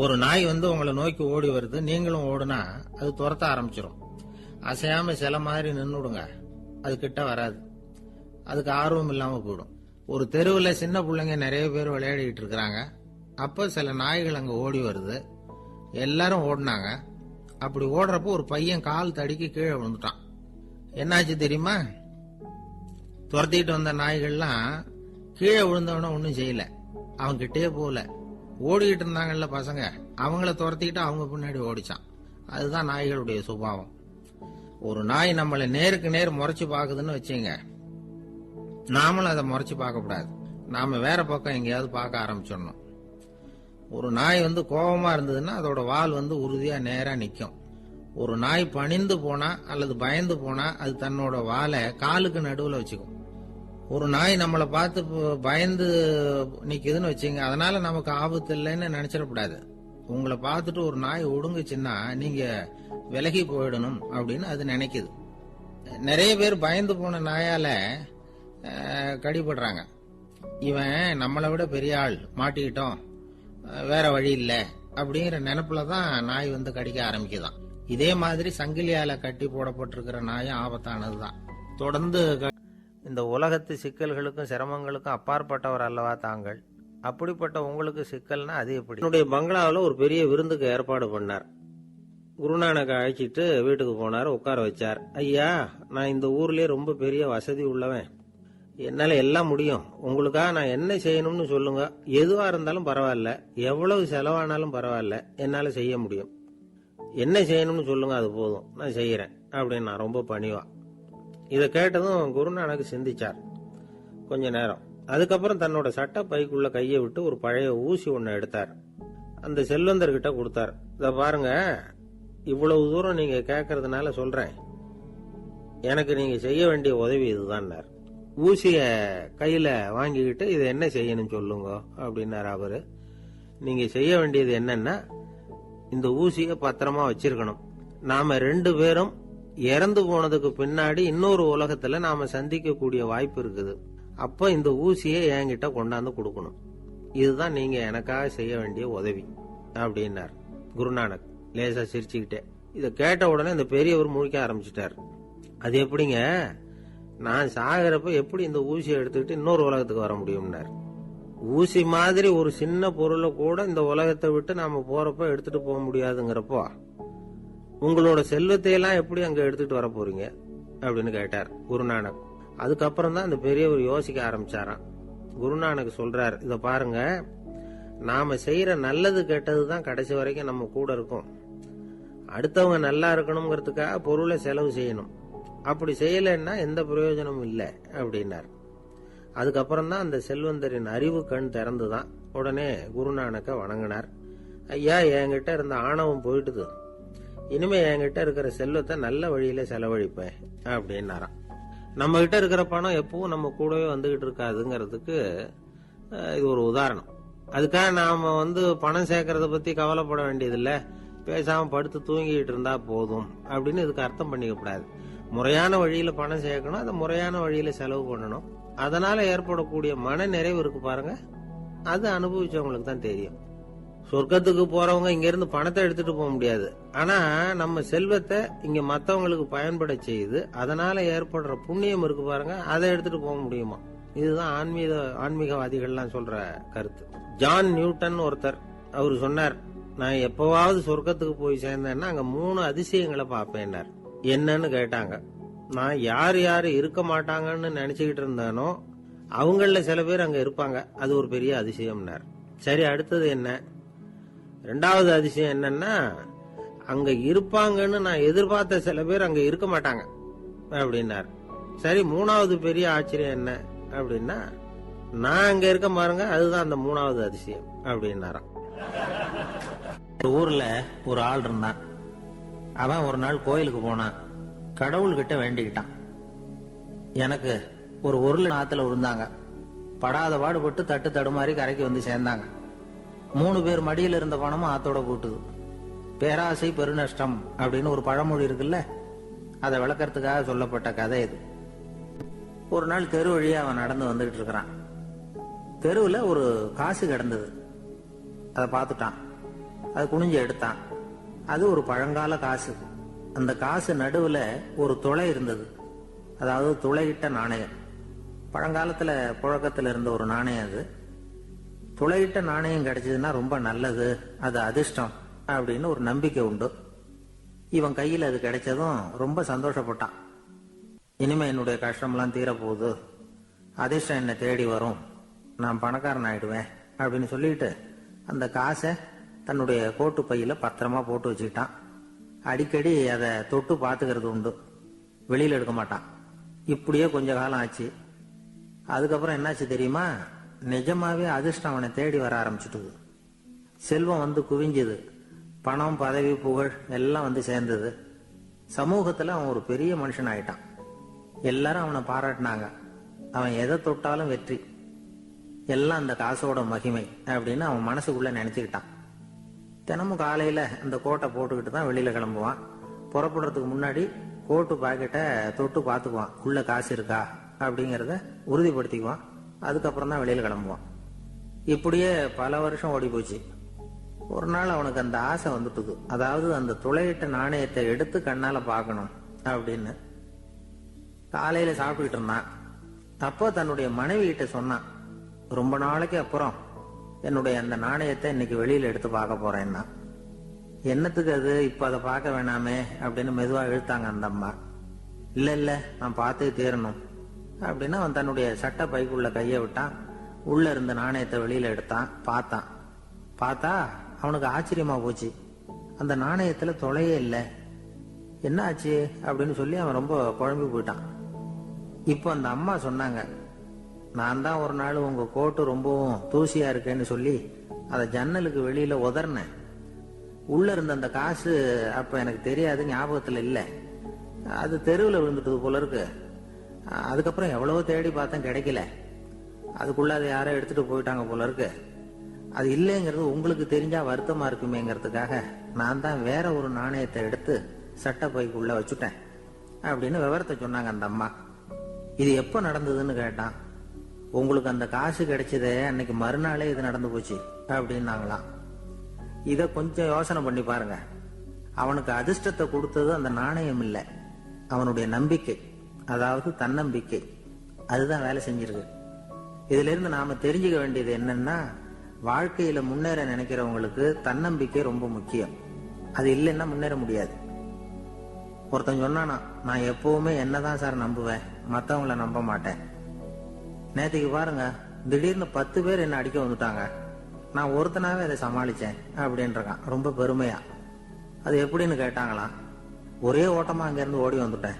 ஒரு நாய் உங்களை நோக்கி ஓடி வருது, நீங்களும் ஓடுனா அது துரத்த ஆரம்பிச்சிடும். அசையாம சில மாதிரி நின்னுடுங்க, அது கிட்ட வராது. அதுக்கு ஆர்வம் இல்லாம போயிடும். ஒரு தெருவில் சின்ன பிள்ளைங்க நிறைய பேர் விளையாடிட்டு இருக்கிறாங்க. அப்ப சில நாய்கள் அங்க ஓடி வருது. எல்லாரும் ஓடினாங்க. அப்படி ஓடுறப்போ ஒரு பையன் கால் தடிக்கு கீழே விழுந்துட்டான். என்னாச்சு தெரியுமா? துரத்திட்டு வந்த நாய்கள்லாம் கீழே விழுந்தவன ஒன்னும் செய்யல, அவன் கிட்டே போல. ஓடிக்கிட்டு இருந்தாங்கல்ல பசங்க, அவங்கள துரத்திக்கிட்டு அவங்க பின்னாடி ஓடிச்சான். அதுதான் நாய்களுடைய சுபாவம். ஒரு நாய் நம்மளை நேருக்கு நேர் முறைச்சு பாக்குதுன்னு வச்சுங்க, நாமளும் அதை முறைச்சு பார்க்க கூடாது. நாம வேற பக்கம் எங்கேயாவது பார்க்க ஆரம்பிச்சிடணும். ஒரு நாய் கோபமா இருந்ததுன்னா அதோட வால் உறுதியா நேரா நிக்கும். ஒரு நாய் பணிந்து போனா அல்லது பயந்து போனா அது தன்னோட வாலை காலுக்கு நடுவுல வச்சுக்கும். ஒரு நாய் நம்மளை பார்த்து பயந்து நிக்குதுன்னு வச்சுங்க, அதனால நமக்கு ஆபத்து இல்லைன்னு நினைச்சிடக்கூடாது. உங்களை பார்த்துட்டு ஒரு நாய் ஒடுங்குச்சுன்னா நீங்க விலகி போயிடணும் அப்படின்னு அது நினைக்குது. நிறைய பேர் பயந்து போன நாயால கடிபடுறாங்க. இவன் நம்மளை விட பெரிய ஆள், மாட்டிக்கிட்டோம், வேற வழி இல்ல அப்படிங்கிற நினைப்புல தான் நாய் கடிக்க ஆரம்பிக்குதான். இதே மாதிரி சங்கிலியால கட்டி போடப்பட்டிருக்கிற நாயும் ஆபத்தானதுதான். தொடர்ந்து இந்த உலகத்து சிக்கல்களுக்கும் சிரமங்களுக்கும் அப்பாற்பட்டவர் அல்லவா தாங்கள்? அப்படிப்பட்ட உங்களுக்கு சிக்கல்னா அது எப்படி? என்னுடைய பங்களாவில் ஒரு பெரிய விருந்துக்கு ஏற்பாடு பண்ணார். குருநானக் அழைச்சிட்டு வீட்டுக்கு போனார், உட்கார வச்சார். ஐயா, நான் இந்த ஊர்லயே ரொம்ப பெரிய வசதி உள்ளவன், என்னால எல்லாம் முடியும், உங்களுக்காக நான் என்ன செய்யணும்னு சொல்லுங்க, எதுவா இருந்தாலும் பரவாயில்ல, எவ்வளவு செலவானாலும் பரவாயில்ல, என்னால செய்ய முடியும், என்ன செய்யணும்னு சொல்லுங்க, அது போதும், நான் செய்யறேன் அப்படின்னு நான் ரொம்ப பணிவா. இதை கேட்டதும் குருநானக் சிந்திச்சார் கொஞ்ச நேரம். அதுக்கப்புறம் தன்னோட சட்ட பைக்குள்ள கையை விட்டு ஒரு பழைய ஊசி ஒன்னு எடுத்தார். அந்த செல்வந்தர்கிட்ட கொடுத்தார். இத பாருங்க, இவ்வளவு தூரம் நீங்க கேட்கறதுனால சொல்றேன், எனக்கு நீங்க செய்ய வேண்டிய உதவி இதுதான். ஊசிய கையில வாங்கிக்கிட்டு இதை என்ன செய்யணும் சொல்லுங்க அப்படின்னாரு அவரு. நீங்க செய்ய வேண்டியது என்னன்னா, இந்த ஊசிய பத்திரமா வச்சிருக்கணும். நாம 2 பேரும் இறந்து போனதுக்கு பின்னாடி இன்னொரு உலகத்துல நாம சந்திக்க கூடிய வாய்ப்பு இருக்குது. அப்ப இந்த ஊசியை என்கிட்ட கொண்டாந்து கொடுக்கணும். இதுதான் நீங்க எனக்காக செய்ய வேண்டிய உதவி அப்படின்னார் குருநானக் லேசா சிரிச்சுக்கிட்டே. இத கேட்ட உடனே இந்த பெரியவர் முழிக்க ஆரம்பிச்சிட்டார். அது எப்படிங்க, நான் சாகிறப்ப எப்படி இந்த ஊசியை எடுத்துக்கிட்டு இன்னொரு உலகத்துக்கு வர முடியும்னார். ஊசி மாதிரி ஒரு சின்ன பொருளை கூட இந்த உலகத்தை விட்டு நாம போறப்ப எடுத்துட்டு போக முடியாதுங்கிறப்போ உங்களோட செல்வத்தை எல்லாம் எப்படி அங்க எடுத்துட்டு வர போறீங்க அப்படின்னு கேட்டார் குருநானக். அதுக்கப்புறம் தான் இந்த பெரியவர் யோசிக்க ஆரம்பிச்சாராம். குருநானக் சொல்றார், இத பாருங்க, நாம செய்யற நல்லது கெட்டதுதான் கடைசி வரைக்கும் நம்ம கூட இருக்கும். அடுத்தவங்க நல்லா இருக்கணுங்கிறதுக்காக பொருளை செலவு செய்யணும், அப்படி செய்யலன்னா எந்த பிரயோஜனமும் இல்லை அப்படின்னார். அதுக்கப்புறம் தான் அந்த செல்வந்தரின் அறிவு கண் திறந்துதான். உடனே குருநானக்க வணங்கினார். ஐயா, என்கிட்ட இருந்த ஆணவம் போயிட்டுது, இனிமே என்கிட்ட இருக்கிற செல்வத்தை நல்ல வழியில செலவழிப்பேன் அப்படின்னாராம். நம்ம கிட்ட இருக்கிற பணம் எப்பவும் நம்ம கூடவே வந்துகிட்டு இருக்காதுங்கிறதுக்கு இது ஒரு உதாரணம். அதுக்காக நாம பணம் சேர்க்கறத பத்தி கவலைப்பட வேண்டியதில்லை, பேசாம படுத்து தூங்கிட்டு இருந்தா போதும் அப்படின்னு இதுக்கு அர்த்தம் பண்ணிக்க கூடாது. முறையான வழியில பணம் சேர்க்கணும், அதை முறையான வழியில செலவு பண்ணணும். அதனால ஏற்படக்கூடிய மன நிறைவு இருக்கு பாருங்க, அது அனுபவிச்சவங்களுக்கு தான் தெரியும். சொர்க்கத்துக்கு போறவங்க இங்க இருந்து பணத்தை எடுத்துட்டு போக முடியாது, ஆனா நம்ம செல்வத்தை இங்க மத்தவங்களுக்கு பயன்பட செய்து அதனால ஏற்படுற புண்ணியம் இருக்கு பாருங்க, அதை எடுத்துட்டு போக முடியுமா. இதுதான் ஆன்மீகவாதிகள்லாம் சொல்ற கருத்து. ஜான் நியூட்டன் ஒருத்தர், அவரு சொன்னார், நான் எப்பவாவது சொர்க்கத்துக்கு போய் சேர்ந்தேன்னா அங்க 3 அதிசயங்களை பார்ப்பேன்னார். என்னன்னு கேட்டாங்க. நான் யார் யாரு இருக்க மாட்டாங்கன்னு நினைச்சுக்கிட்டு இருந்தானோ அவங்கள சில பேர் அங்க இருப்பாங்க, அது ஒரு பெரிய அதிசயம்னார். சரி, அடுத்தது என்ன? 2வது அதிசயம் என்னன்னா, அங்க இருப்பாங்கன்னு நான் எதிர்பார்த்த சில பேர் அங்க இருக்க மாட்டாங்க அப்படின்னார். சரி, 3வது பெரிய ஆச்சரியம் என்ன அப்படின்னா, நான் அங்க இருக்க பாருங்க, அதுதான் அந்த 3வது அதிசயம் அப்படின்னாராம். ஊர்ல ஒரு ஆள் இருந்தான். அவன் ஒரு நாள் கோயிலுக்கு போனான். கடவுள்கிட்ட வேண்டிக்கிட்டான், எனக்கு ஒரு உருளை ஆத்துல விழுந்தாங்க, படாத பாடுபட்டு தட்டு தடுமாறி கரைக்கு வந்து சேர்ந்தாங்க. 3 பேர் மடியில் இருந்த பணமும் ஆத்தோட போட்டுது. பேராசை பெருநஷ்டம் அப்படின்னு ஒரு பழமொழி இருக்குல்ல, அதை விளக்கறதுக்காக சொல்லப்பட்ட கதை இது. ஒரு நாள் தெரு வழியா அவன் நடந்து வந்துகிட்டு இருக்கிறான். தெருவில் ஒரு காசு கிடந்தது. அதை பார்த்துட்டான். அது குனிஞ்சு எடுத்தான். அது ஒரு பழங்கால காசு. அந்த காசு நடுவுல ஒரு துளை இருந்தது. அதாவது துளையிட்ட நாணயம். பழங்காலத்துல புழக்கத்துல இருந்த ஒரு நாணயம் அது. துளையிட்ட நாணயம் கிடைச்சதுன்னா ரொம்ப நல்லது, அது அதிர்ஷ்டம் அப்படின்னு ஒரு நம்பிக்கை உண்டு. இவன் கையில் அது கிடைச்சதும் ரொம்ப சந்தோஷப்பட்டான். இனிமே என்னுடைய கஷ்டம்லாம் தீரப்போகுது, அதிர்ஷ்டம் என்னை தேடி வரும், நான் பணக்காரன் ஆயிடுவேன் அப்படின்னு சொல்லிட்டு அந்த காசை தன்னுடைய கோட்டு பையில பத்திரமா போட்டு வச்சுக்கிட்டான். அடிக்கடி அதை தொட்டு பார்த்துக்கிறது உண்டு, வெளியில் எடுக்க மாட்டான். இப்படியே கொஞ்ச காலம் ஆச்சு. அதுக்கப்புறம் என்னாச்சு தெரியுமா? நிஜமாவே அதிர்ஷ்டம் அவனை தேடி வர ஆரம்பிச்சுட்டுது. செல்வம் வந்து குவிஞ்சுது. பணம், பதவி, புகழ் எல்லாம் வந்து சேர்ந்தது. சமூகத்துல அவன் ஒரு பெரிய மனுஷன் ஆயிட்டான். எல்லாரும் அவனை பாராட்டினாங்க. அவன் எதை தொட்டாலும் வெற்றி, எல்லாம் அந்த காசோட மகிமை அப்படின்னு அவன் மனசுக்குள்ள நினைச்சுக்கிட்டான். தினமும் காலையில அந்த கோட்டை போட்டுக்கிட்டு தான் வெளியில கிளம்புவான். புறப்படுறதுக்கு முன்னாடி கோட்டு பாக்கெட்டை தொட்டு பார்த்துக்குவான், உள்ள காசு இருக்கா அப்படிங்கிறத உறுதிப்படுத்திக்குவான். அதுக்கப்புறம் தான் வெளியில கிளம்புவான். இப்படியே பல வருஷம் ஓடி போச்சு. ஒரு நாள் அவனுக்கு அந்த ஆசை வந்துட்டுது. அதாவது அந்த துளையிட்ட நாணயத்தை எடுத்து கண்ணால பார்க்கணும் அப்படின்னு. காலையில சாப்பிட்டுட்டு இருந்தான். அப்போ தன்னுடைய மனைவி கிட்ட சொன்னான், ரொம்ப நாளைக்கு அப்புறம் என்னுடைய அந்த நாணயத்தை இன்னைக்கு வெளியில எடுத்து பார்க்க போறேன்னா. என்னத்துக்கு அது, இப்ப அதை பார்க்க வேணாமே அப்படின்னு மெதுவா இழுத்தாங்க அந்த அம்மா. இல்ல இல்ல, நான் பார்த்தே தீரணும் அப்படின்னு அவன் தன்னுடைய சட்டை பைக்குள்ள கைய விட்டான். உள்ள இருந்த நாணயத்தை வெளியில எடுத்தான். பார்த்தா அவனுக்கு ஆச்சரியமா போச்சு. அந்த நாணயத்துல தொலையே இல்லை. என்ன ஆச்சு அப்படின்னு சொல்லி அவன் ரொம்ப குழம்பி போயிட்டான். இப்போ அந்த அம்மா சொன்னாங்க, நான் தான் ஒரு நாள் உங்க கோட்டு ரொம்பவும் தூசியா இருக்கேன்னு சொல்லி அதை ஜன்னலுக்கு வெளியில உதறினேன். உள்ள இருந்த அந்த காசு அப்ப எனக்கு தெரியாது, ஞாபகத்துல இல்லை. அது தெருவில் விழுந்துட்டது போல இருக்கு. அதுக்கப்புறம் எவ்வளவோ தேடி பார்த்தேன், கிடைக்கல. அதுக்குள்ள அதை யாரோ எடுத்துட்டு போயிட்டாங்க போல இருக்கு. அது இல்லைங்கிறது உங்களுக்கு தெரிஞ்சா வருத்தமா இருக்குமேங்கிறதுக்காக நான் தான் வேற ஒரு நாணயத்தை எடுத்து சட்டை பைக்குள்ள வச்சுட்டேன் அப்படின்னு விவரத்தை சொன்னாங்க அந்த அம்மா. இது எப்ப நடந்ததுன்னு கேட்டான். உங்களுக்கு அந்த காசு கிடைச்சதே அன்னைக்கு மறுநாளே இது நடந்து போச்சு அப்படின்னாங்களாம். இத கொஞ்சம் யோசனை பண்ணி பாருங்க. அவனுக்கு அதிர்ஷ்டத்தை கொடுத்தது அந்த நாணயம் இல்லை, அவனுடைய நம்பிக்கை, அதாவது தன்னம்பிக்கை. அதுதான் வேலை செஞ்சிருக்கு. இதுல இருந்து நாம தெரிஞ்சுக்க வேண்டியது என்னன்னா, வாழ்க்கையில முன்னேற நினைக்கிறவங்களுக்கு தன்னம்பிக்கை ரொம்ப முக்கியம். அது இல்லைன்னா முன்னேற முடியாது. ஒருத்தன் சொன்னானா, நான் எப்பவுமே என்னதான் சார் நம்புவேன், மத்தவங்கள நம்ப மாட்டேன். நேற்றுக்கு பாருங்க, திடீர்னு 10 பேர் என்ன அடிக்க வந்துட்டாங்க, நான் ஒருத்தனாவே அதை சமாளிச்சேன் அப்படின்றான் ரொம்ப பெருமையா. அது எப்படின்னு கேட்டாங்களாம். ஒரே ஓட்டமா அங்க இருந்து ஓடி வந்துட்டேன்